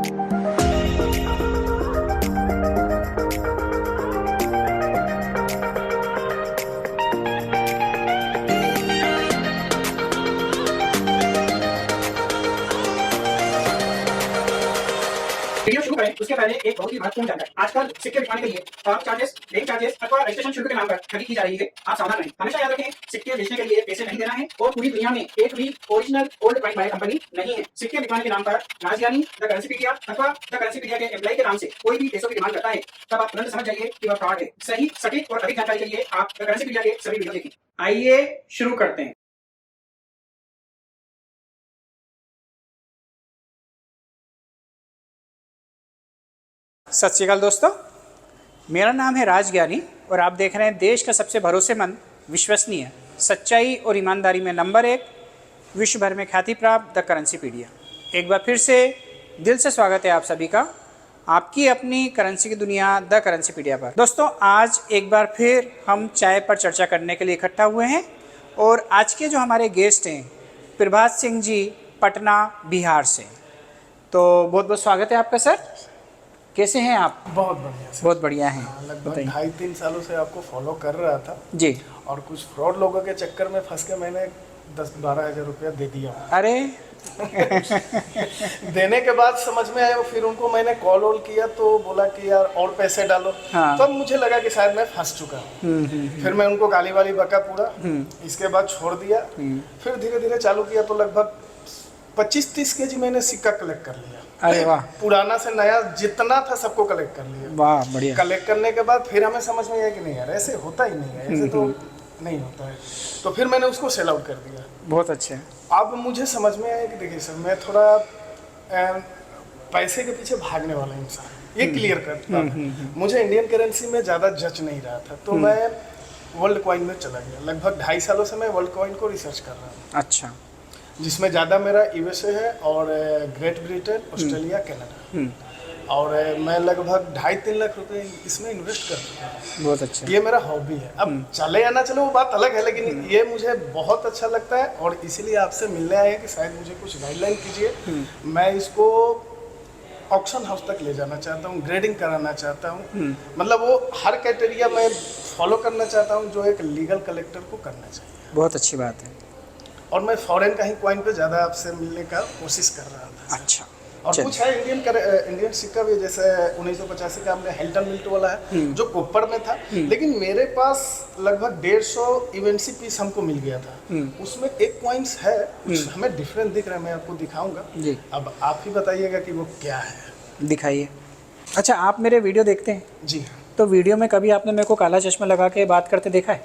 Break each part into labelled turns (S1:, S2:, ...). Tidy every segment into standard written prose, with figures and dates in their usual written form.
S1: Video शुरू करें उसके पहले एक बहुत ही महत्वपूर्ण जानकारी। आजकल सिक्के बिकवाने के लिए पार्क चार्जेस, बैंक चार्जेस अथवा रजिस्ट्रेशन शुल्क के नाम पर ठगी की जा रही है। आप सावधान रहें। हमेशा याद रखें, सिक्के बेचने के लिए पैसे नहीं देना है और पूरी दुनिया में एक भी original old coin by company नहीं है। सिक्के बिकवाने के नाम पर राजज्ञानी, द करेंसीपीडिया अथवा द करेंसीपीडिया के एम्प्लॉय के नाम से कोई भी पैसों की डिमांड करता है, तब आप तुरंत समझ जाइए कि वह फ्रॉड है। सही, सटीक और अधिक जानकारी के लिए आप द करेंसीपीडिया के सभी वीडियो देखें। आइए शुरू करते हैं। सत श्री अकाल दोस्तों, मेरा नाम है राजज्ञानी और आप देख रहे हैं देश का सबसे भरोसेमंद, विश्वसनीय, सच्चाई और ईमानदारी में नंबर 1, विश्व भर में ख्याति प्राप्त द करेंसीपीडिया। एक बार फिर से दिल से स्वागत है आप सभी का आपकी अपनी करेंसी की दुनिया द करेंसीपीडिया पर। दोस्तों, आज एक बार फिर हम चाय पर चर्चा करने के लिए इकट्ठा हुए हैं और आज के जो हमारे गेस्ट हैं प्रभात सिंह जी, पटना, बिहार से। तो बहुत बहुत स्वागत है आपका सर। कैसे हैं आप?
S2: बहुत बढ़िया सर।
S1: बहुत बढ़िया हैं।
S2: लगभग 2.5-3 सालों से आपको फॉलो कर रहा था
S1: जी,
S2: और कुछ फ्रॉड लोगों के चक्कर में फंस के मैंने 10-12 हज़ार रुपया दे दिया।
S1: अरे
S2: देने के बाद समझ में आया, फिर उनको मैंने कॉल किया तो बोला कि यार और पैसे डालो।
S1: हाँ।
S2: तब मुझे लगा कि शायद मैं फंस चुका हूँ। फिर मैं उनको गाली वाली बका पूरा, इसके बाद छोड़ दिया। फिर धीरे धीरे चालू किया तो लगभग 25-30 केजी मैंने सिक्का कलेक्ट कर लिया।
S1: अरे वाह,
S2: पुराना से नया जितना था सबको कलेक्ट कर लिया।
S1: वाह बढ़िया।
S2: कलेक्ट करने के बाद फिर हमें समझ में आया कि नहीं यार, ऐसे होता ही नहीं है, ऐसे तो नहीं होता है। तो फिर मैंने उसको सेल आउट कर दिया।
S1: बहुत अच्छे।
S2: अब मुझे समझ में आया कि देखिए सर, मैं थोड़ा पैसे के पीछे भागने वाला इंसान, ये क्लियर करता था। मुझे इंडियन करेंसी में ज़्यादा जच नहीं रहा था, तो मैं वर्ल्ड कॉइन में चला गया। लगभग 2.5 सालों से मैं वर्ल्ड कॉइन को रिसर्च कर रहा हूँ।
S1: अच्छा।
S2: जिसमें ज़्यादा मेरा यूएसए है और ग्रेट ब्रिटेन, ऑस्ट्रेलिया, कनाडा। और मैं लगभग 2.5-3 लाख रुपए इसमें इन्वेस्ट कर चुका हूँ।
S1: बहुत अच्छा।
S2: ये मेरा हॉबी है। अब चले या ना चले वो बात अलग है, लेकिन ये मुझे बहुत अच्छा लगता है और इसीलिए आपसे मिलने आए हैं कि शायद मुझे कुछ गाइडलाइन कीजिए। मैं इसको ऑक्शन हाउस तक ले जाना चाहता हूँ, ग्रेडिंग कराना चाहता हूँ। मतलब वो हर क्राइटेरिया मैं फॉलो करना चाहता हूँ जो एक लीगल कलेक्टर को करना चाहिए।
S1: बहुत अच्छी बात है।
S2: और मैं फॉरेन का ही कॉइन पे ज़्यादा आपसे मिलने का कोशिश कर रहा था।
S1: अच्छा।
S2: और कुछ है इंडियन सिक्का भी, जैसे 1985 का हमने हेल्टन मिल्ट वाला है जो कॉपर में था, लेकिन मेरे पास लगभग 150 इवेंसी पीस हमको मिल गया था। उसमें एक कॉइन्स है, कुछ हमें डिफरेंट दिख रहा है, मैं आपको दिखाऊंगा जी। अब आप ही बताइएगा कि वो क्या है।
S1: दिखाइए। अच्छा, आप मेरे वीडियो देखते हैं?
S2: जी।
S1: तो वीडियो में कभी आपने मेरे को काला चश्मा लगा के बात करते देखा है?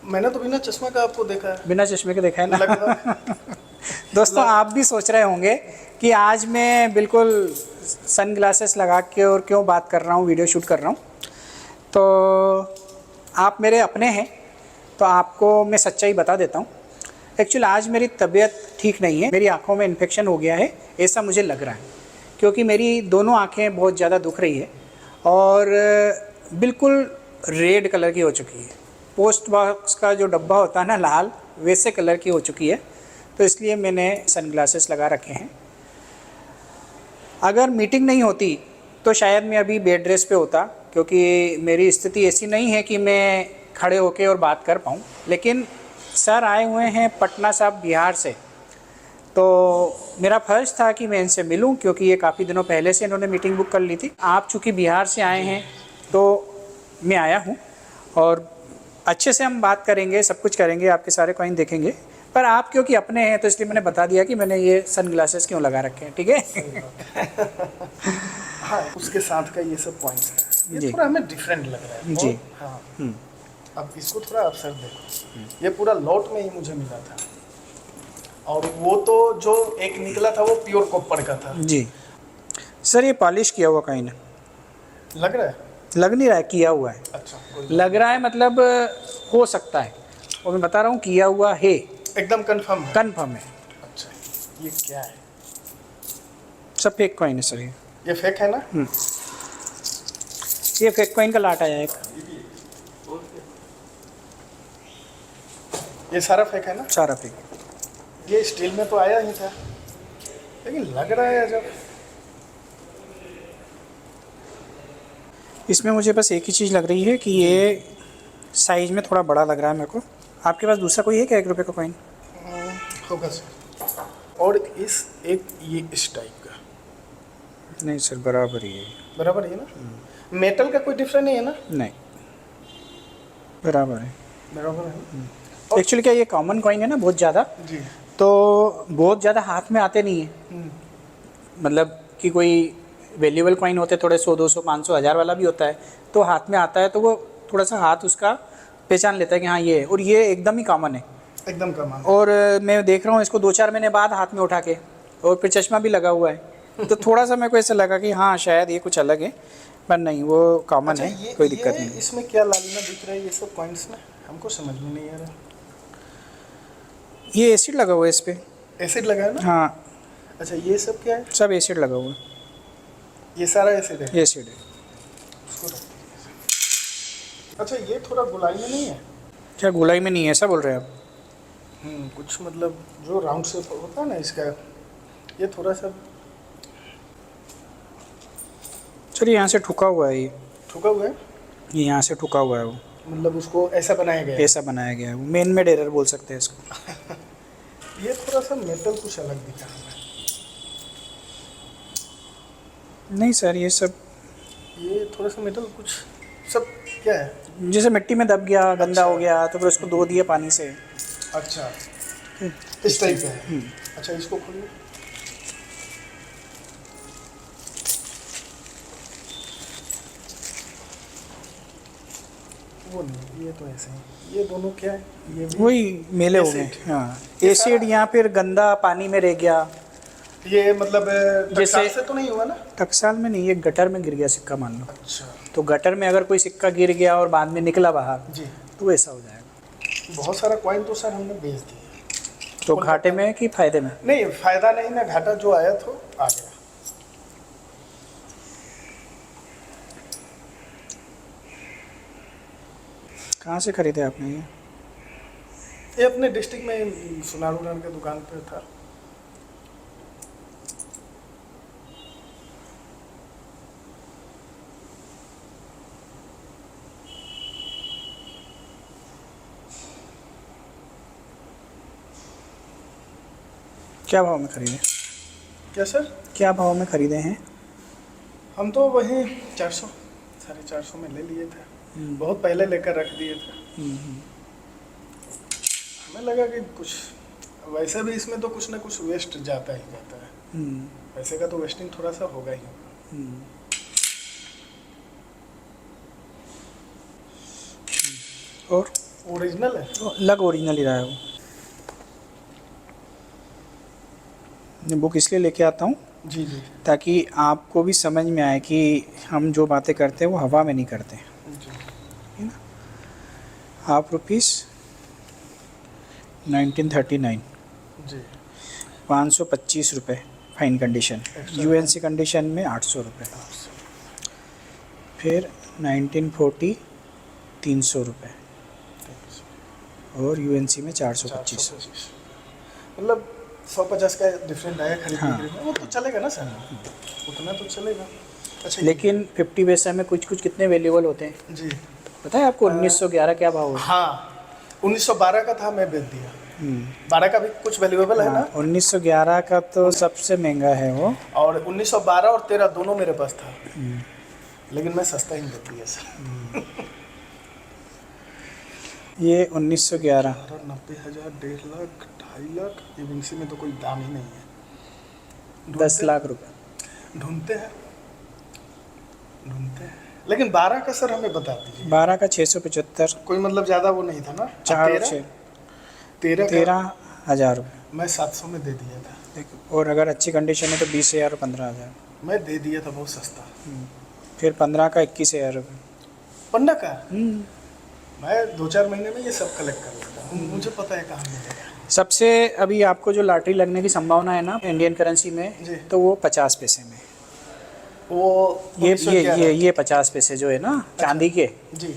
S2: मैंने तो बिना चश्मा का आपको देखा है।
S1: बिना चश्मे के देखा है ना? दोस्तों, आप भी सोच रहे होंगे कि आज मैं बिल्कुल सन ग्लासेस लगा के और क्यों बात कर रहा हूँ, वीडियो शूट कर रहा हूँ। तो आप मेरे अपने हैं तो आपको मैं सच्चाई बता देता हूँ। एक्चुअली आज मेरी तबीयत ठीक नहीं है, मेरी आँखों में इन्फेक्शन हो गया है, ऐसा मुझे लग रहा है, क्योंकि मेरी दोनों आँखें बहुत ज़्यादा दुख रही है और बिल्कुल रेड कलर की हो चुकी है। पोस्ट बॉक्स का जो डब्बा होता है ना, लाल, वैसे कलर की हो चुकी है। तो इसलिए मैंने सन ग्लासेस लगा रखे हैं। अगर मीटिंग नहीं होती तो शायद मैं अभी बेड रेस्ट पे होता, क्योंकि मेरी स्थिति ऐसी नहीं है कि मैं खड़े होकर और बात कर पाऊँ। लेकिन सर आए हुए हैं पटना साहब, बिहार से, तो मेरा फ़र्ज़ था कि मैं इनसे मिलूं, क्योंकि ये काफ़ी दिनों पहले से इन्होंने मीटिंग बुक कर ली थी। आप चूँकि बिहार से आए हैं तो मैं आया हूँ और अच्छे से हम बात करेंगे, सब कुछ करेंगे, आपके सारे कॉइन देखेंगे। पर आप क्योंकि अपने हैं तो इसलिए मैंने बता दिया कि मैंने ये सन ग्लासेस क्यों लगा रखे हैं। ठीक है?
S2: हाँ, उसके साथ का ये सब पॉइंट्स है, ये थोड़ा हमें डिफरेंट लग रहा है जी। हाँ। अब इसको थोड़ा आप सर देखो, ये पूरा लॉट में ही मुझे मिला था और वो तो जो एक निकला था वो प्योर कॉपर का था
S1: जी। सर, ये पॉलिश किया हुआ कॉइन
S2: लग रहा है?
S1: लग नहीं रहा है, किया हुआ है।
S2: अच्छा,
S1: लग रहा है, मतलब हो सकता है, और मैं बता रहा हूँ किया हुआ है,
S2: एकदम कंफर्म है।
S1: कंफर्म है।
S2: अच्छा, ये क्या है?
S1: सब फेक कॉइन है सर।
S2: ये फेक है ना?
S1: ये फेक कॉइन का लाट आया एक।
S2: ये सारा फेक है ना?
S1: सारा फेक।
S2: ये स्टील में तो आया ही था, लेकिन लग रहा है जब
S1: इसमें मुझे बस एक ही चीज़ लग रही है कि ये साइज़ में थोड़ा बड़ा लग रहा है मेरे को। आपके पास दूसरा कोई है क्या 1 रुपये का कॉइन?
S2: होगा सर। और ये इस टाइप का।
S1: नहीं सर, बराबर ही है।
S2: बराबर है ना? मेटल का कोई डिफरेंस नहीं है ना?
S1: नहीं, बराबर है।
S2: बराबर है ना?
S1: एक्चुअली क्या ये कॉमन कॉइन है ना बहुत ज़्यादा,
S2: जी।
S1: तो बहुत ज़्यादा हाथ में आते नहीं है। मतलब कि कोई वैल्यूएबल कॉइन होते थोड़े 100, 200, 500, 1000 वाला भी होता है, तो हाथ में आता है तो वो थोड़ा सा हाथ उसका पहचान लेता है कि हाँ ये है, और ये एकदम ही कॉमन है।
S2: एकदम कमाल।
S1: और मैं देख रहा हूँ इसको 2-4 महीने बाद हाथ में उठा के, और फिर चश्मा भी लगा हुआ है, तो थोड़ा सा मेरे को ऐसा लगा कि हाँ शायद ये कुछ अलग है, पर नहीं, वो कॉमन
S2: अच्छा,
S1: है, कोई दिक्कत नहीं।
S2: इसमें क्या लालिना दिख रहा है ये सब कॉइन्स में? हमको समझ में नहीं आ रहा।
S1: ये एसिड लगा हुआ है इस पर।
S2: एसिड लगा है ना?
S1: हाँ,
S2: अच्छा, ये सब क्या है?
S1: सब एसिड लगा हुआ है।
S2: ये सारा एसिड है?
S1: एसिड है।
S2: उसको रख दीजिए। अच्छा, ये थोड़ा गोलाई में नहीं है?
S1: क्या गोलाई में नहीं है ऐसा बोल रहे हैं आप?
S2: कुछ मतलब जो राउंड शेप होता है ना इसका, ये थोड़ा सा
S1: सर यहाँ से ठुका हुआ है, ये
S2: ठुका हुआ है।
S1: ये यहाँ से ठुका हुआ है, वो
S2: मतलब उसको ऐसा बनाया गया है।
S1: ऐसा बनाया गया है, वो मेन मेड एरर बोल सकते हैं इसको।
S2: ये थोड़ा सा मेटल कुछ अलग दिखा हमें।
S1: नहीं सर, ये सब
S2: ये थोड़ा सा मेटल कुछ सब क्या है?
S1: जैसे मिट्टी में दब गया, गंदा हो गया, तो फिर उसको धो दिया पानी से।
S2: अच्छा, इस टाइप का है। अच्छा, इसको खोलिए। वो नहीं, ये तो ऐसे ही। ये दोनों क्या है? ये भी
S1: वही मेले हो गए। हाँ, एसिड या फिर गंदा पानी में रह गया।
S2: ये मतलब
S1: जैसे-
S2: टकसाल से तो नहीं हुआ ना?
S1: टकसाल में नहीं, ये गटर में गिर गया सिक्का मान लो,
S2: अच्छा
S1: तो गटर में अगर कोई सिक्का गिर गया और बाद में निकला बाहर,
S2: जी।
S1: तो ऐसा हो जाएगा।
S2: बहुत सारा कॉइन तो सर हमने बेच दिया।
S1: तो घाटे में कि फायदे में?
S2: नहीं, फायदा नहीं ना, घाटा जो आया तो आ गया।
S1: कहाँ से खरीदे आपने ये?
S2: ये अपने डिस्ट्रिक्ट में सुनार उनार के दुकान पे था।
S1: क्या भाव में खरीदे?
S2: क्या सर?
S1: क्या भाव में खरीदे हैं?
S2: हम तो वही 400, 450 में ले लिए थे। बहुत पहले लेकर रख दिए थे। हमें लगा कि कुछ, वैसे भी इसमें तो कुछ ना कुछ वेस्ट जाता ही जाता है। पैसे का तो वेस्टिंग थोड़ा सा होगा ही।
S1: और
S2: ओरिजिनल है?
S1: लग ओरिजिनल ही रहा है वो। मैं बुक इसलिए लेके आता हूँ
S2: जी जी
S1: ताकि आपको भी समझ में आए कि हम जो बातें करते हैं वो हवा में नहीं करते,
S2: जी।
S1: है ना। हाफ रुपीस 1939,
S2: जी
S1: 525 रुपये फाइन कंडीशन, यूएनसी कंडीशन में 800 रुपये। फिर 1940 300 रुपये, और यूएनसी में 425।
S2: मतलब 150 का डिफरेंट आया खरीदने
S1: हाँ।
S2: के लिए। वो तो चलेगा ना सर, उतना तो चलेगा। अच्छा,
S1: लेकिन 50 पैसे में कुछ कुछ कितने वैल्यूबल होते हैं
S2: जी
S1: पता है आपको? 1911 क्या भाव है?
S2: हाँ, 1912 का था, मैं बेच दिया। 12 का भी कुछ वैल्यूएबल है ना?
S1: 1911 का तो सबसे महंगा है वो।
S2: और 1912 और 13 दोनों मेरे पास था, लेकिन मैं सस्ता ही बेच दिया सर।
S1: ये 1911।
S2: 90,000, 1.5 लाख, 2.5 लाख, एजेंसी में तो कोई दाम ही नहीं है।
S1: 10 लाख रुपए
S2: ढूंढते हैं। लेकिन 12 का सर हमें बता दीजिए।
S1: 12 का 675,
S2: कोई मतलब ज़्यादा वो नहीं था ना? 13
S1: 13,000 रुपये।
S2: मैं 700 में दे दिया था।
S1: देखो, और अगर अच्छी कंडीशन है तो 20,000 और 15,000।
S2: मैं दे दिया था बहुत सस्ता।
S1: फिर 15 का 21,000 रुपये।
S2: 15 का? मैं 2-4 महीने में ये सब कलेक्ट कर लेता हूँ, मुझे पता है कहाँ मिलेगा।
S1: सबसे अभी आपको जो लॉटरी लगने की संभावना है ना इंडियन करेंसी में,
S2: जी।
S1: तो वो 50 पैसे में।
S2: वो
S1: ये 50 पैसे जो है ना चांदी के।
S2: जी।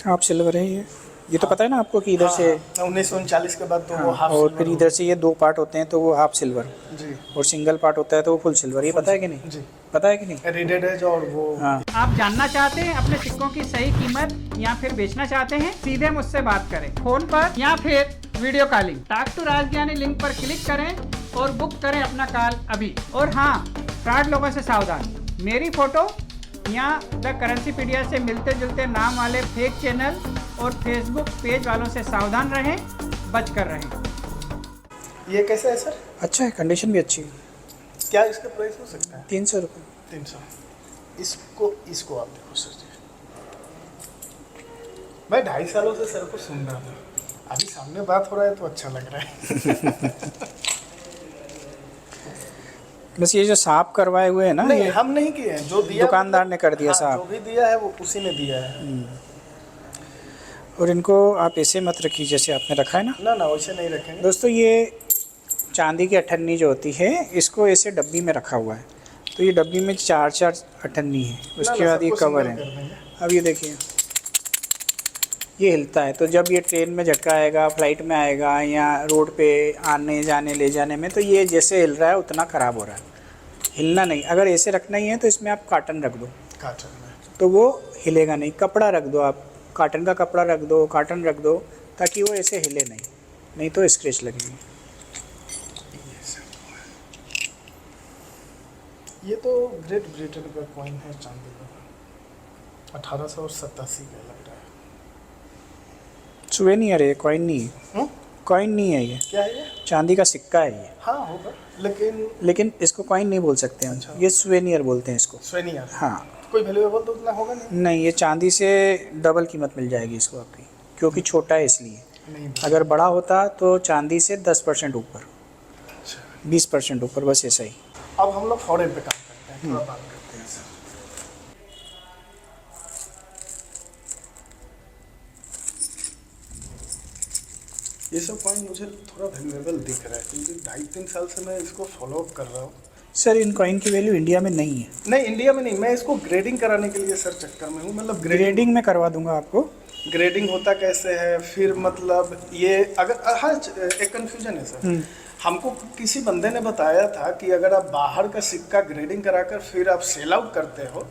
S1: आप सिल्वर है ये तो पता है ना आपको कि इधर से
S2: 1939 के बाद तो वो
S1: हाँ,
S2: हाफ
S1: और
S2: सिल्वर
S1: फिर
S2: हो
S1: इधर से ये 2 पार्ट होते हैं तो वो हाफ सिल्वर,
S2: गया। जी
S1: और सिंगल पार्ट होता है तो वो फुल सिल्वर। ये पता है कि नहीं?
S2: जी,
S1: पता है कि नहीं?
S2: रेडेड एज और वो
S1: हाँ।
S3: आप जानना चाहते हैं अपने सिक्कों की सही कीमत या फिर बेचना चाहते हैं, सीधे मुझसे बात करें फोन पर या फिर video calling. Talk to Rajgyani link पर क्लिक करें और बुक करें अपना कॉल अभी। और हाँ, फ्रॉड लोगों से सावधान। मेरी फोटो या द करेंसीपीडिया से मिलते जुलते नाम वाले फेक चैनल और फेसबुक पेज वालों से सावधान रहें, बच कर रहें।
S2: ये कैसा है सर?
S1: अच्छा है, कंडीशन भी अच्छी है।
S2: क्या इसका प्राइस हो सकता है?
S1: 300 रुपये।
S2: 300। इसको आप देखो सर जी, मैं 2.5 सालों से सर को सुन रहा था, अभी सामने बात हो रहा है तो अच्छा लग रहा है।
S1: बस ये जो साफ करवाए हुए हैं ना,
S2: नहीं
S1: ये
S2: हम नहीं किए हैं, जो दिया
S1: दुकानदार ने कर दिया
S2: हाँ,
S1: साहब।
S2: जो भी दिया है वो उसी ने दिया है।
S1: और इनको आप ऐसे मत रखिए जैसे आपने रखा है ना।
S2: ना वैसे नहीं रखेंगे।
S1: दोस्तों, ये चांदी की अठन्नी जो होती है, इसको ऐसे डब्बी में रखा हुआ है, तो ये डब्बी में 4 अठन्नी है, उसके बाद ये
S2: सबको
S1: कवर
S2: सिंगल
S1: है।
S2: कर देंगे।
S1: अब ये देखिए, ये हिलता है, तो जब ये ट्रेन में झटका आएगा, फ्लाइट में आएगा या रोड पे आने जाने ले जाने में, तो ये जैसे हिल रहा है उतना ख़राब हो रहा है, हिलना नहीं। अगर ऐसे रखना ही है तो इसमें आप काटन रख दो,
S2: काटन में
S1: तो वो हिलेगा नहीं। कपड़ा रख दो, आप काटन का कपड़ा रख दो, काटन रख दो, ताकि वो ऐसे हिले नहीं तो स्क्रैच लगेगी।
S2: ये तो ग्रेट ब्रिटेन का कॉइन है, चांदी का, 1887 का लग रहा है।
S1: सुवेनियर है, कॉइन नहीं है। कॉइन नहीं है ये,
S2: क्या है ये?
S1: चांदी का सिक्का है ये,
S2: हाँ होगा,
S1: लेकिन इसको कॉइन नहीं बोल सकते हम।
S2: अच्छा।
S1: ये सुवेनियर बोलते हैं इसको।
S2: स्वेनियर।
S1: हाँ,
S2: कोई वैल्यूएबल तो उतना होगा नहीं।
S1: नहीं, ये चांदी से डबल कीमत मिल जाएगी इसको आपकी, क्योंकि छोटा है इसलिए।
S2: नहीं।
S1: अगर बड़ा होता तो चांदी से 10% ऊपर,
S2: अच्छा।
S1: 20% ऊपर, बस ऐसा ही।
S2: अब हम लोग फॉरेन पे काम करते हैं, थोड़ा बात करते हैं सर। ये सब पॉइंट मुझे थोड़ा वैल्यूएबल दिख रहा है, क्योंकि 2.5-3 साल से मैं इसको फॉलो अप कर रहा हूँ।
S1: सर, इन कॉइन की वैल्यू इंडिया में नहीं है।
S2: नहीं, इंडिया में नहीं, मैं इसको ग्रेडिंग कराने के लिए सर चक्कर में हूँ। मतलब
S1: ग्रेडिंग में करवा दूंगा आपको।
S2: ग्रेडिंग होता कैसे है, फिर मतलब ये अगर हाँ, एक कन्फ्यूजन है सर। हमको किसी बंदे ने बताया था कि अगर आप बाहर का सिक्का ग्रेडिंग कराकर फिर आप सेल आउट करते हो,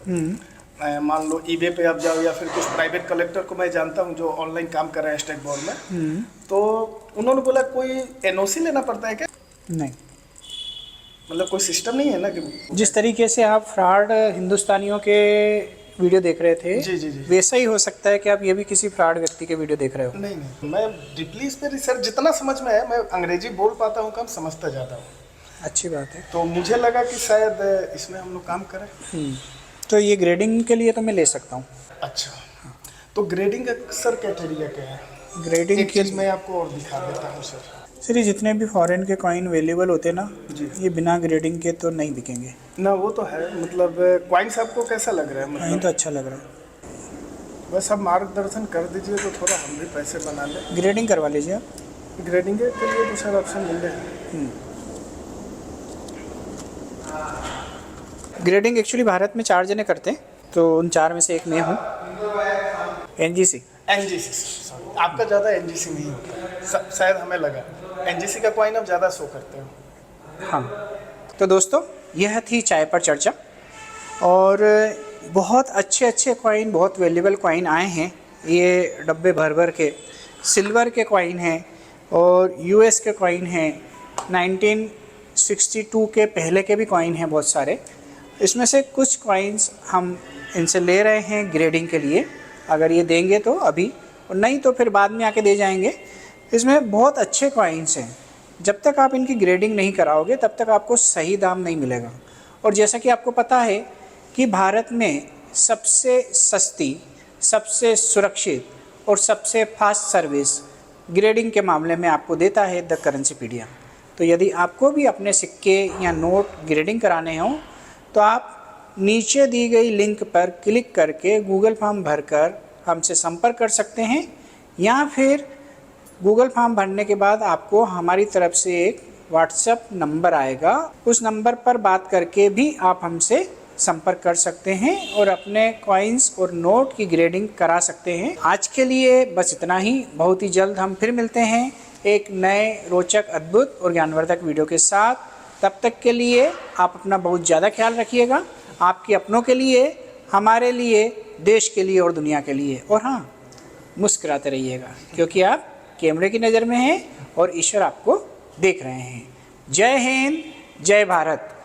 S2: मान लो ईबे पे आप जाओ या फिर कुछ प्राइवेट कलेक्टर को मैं जानता हूँ जो ऑनलाइन काम कर रहे हैं स्टेट बोर्ड में, तो उन्होंने बोला कोई एनओसी लेना पड़ता है क्या?
S1: नहीं,
S2: मतलब कोई सिस्टम नहीं है ना कि
S1: जिस तरीके से आप फ्रॉड हिंदुस्तानियों के वीडियो देख रहे थे,
S2: जी जी जी,
S1: वैसा ही हो सकता है कि आप ये भी किसी फ्रॉड व्यक्ति के वीडियो देख रहे हो।
S2: नहीं, मैं डीपली इस पे रिसर्च जितना समझ में है, मैं अंग्रेजी बोल पाता हूँ, कम समझता जाता हूँ,
S1: अच्छी बात है।
S2: तो मुझे लगा कि शायद इसमें हम लोग काम करें।
S1: तो ये ग्रेडिंग के लिए तो मैं ले सकता हूँ।
S2: अच्छा, तो ग्रेडिंग का सर क्राइटेरिया क्या है?
S1: ग्रेडिंग
S2: एक
S1: के
S2: चीज़ मैं आपको और दिखा देता हूँ सर।
S1: सर, ये जितने भी फॉरेन के कॉइन अवेलेबल होते हैं ना,
S2: जी।
S1: ये बिना ग्रेडिंग के तो नहीं बिकेंगे।
S2: ना वो तो है, मतलब क्वाइंस आपको कैसा लग रहा है?
S1: कॉइन
S2: मतलब
S1: तो अच्छा लग रहा है।
S2: बस अब मार्गदर्शन कर दीजिए तो थोड़ा हम भी पैसे बना लें।
S1: ग्रेडिंग करवा लीजिए आप।
S2: ग्रेडिंग के लिए तो सर ऑप्शन मिल रहे हैं।
S1: ग्रेडिंग एक्चुअली भारत में 4 जने करते हैं, तो उन 4 में से एक मैं हूँ। एनजीसी।
S2: एनजीसी, आपका ज़्यादा एनजीसी नहीं होता है, शायद हमें लगा एनजीसी का कॉइन आप ज़्यादा शो करते हो।
S1: हाँ, तो दोस्तों, यह थी चाय पर चर्चा, और बहुत अच्छे कॉइन, बहुत वैल्यूएबल कॉइन आए हैं। ये डब्बे भर भर के सिल्वर के कॉइन हैं और यूएस के कॉइन हैं, 1962 के पहले के भी कॉइन हैं बहुत सारे। इसमें से कुछ कॉइन्स हम इनसे ले रहे हैं ग्रेडिंग के लिए, अगर ये देंगे तो अभी, और नहीं तो फिर बाद में आके दे जाएंगे। इसमें बहुत अच्छे कॉइन्स हैं, जब तक आप इनकी ग्रेडिंग नहीं कराओगे तब तक आपको सही दाम नहीं मिलेगा। और जैसा कि आपको पता है कि भारत में सबसे सस्ती, सबसे सुरक्षित और सबसे फास्ट सर्विस ग्रेडिंग के मामले में आपको देता है द करेंसीपीडिया। तो यदि आपको भी अपने सिक्के या नोट ग्रेडिंग कराने हों तो आप नीचे दी गई लिंक पर क्लिक करके गूगल फॉर्म भरकर हमसे संपर्क कर सकते हैं, या फिर गूगल फॉर्म भरने के बाद आपको हमारी तरफ से एक व्हाट्सएप नंबर आएगा, उस नंबर पर बात करके भी आप हमसे संपर्क कर सकते हैं और अपने कॉइन्स और नोट की ग्रेडिंग करा सकते हैं। आज के लिए बस इतना ही। बहुत ही जल्द हम फिर मिलते हैं एक नए रोचक, अद्भुत और ज्ञानवर्धक वीडियो के साथ। तब तक के लिए आप अपना बहुत ज़्यादा ख्याल रखिएगा, आपके अपनों के लिए, हमारे लिए, देश के लिए और दुनिया के लिए। और हाँ, मुस्कुराते रहिएगा, क्योंकि आप कैमरे की नज़र में हैं और ईश्वर आपको देख रहे हैं। जय हिंद, जय भारत।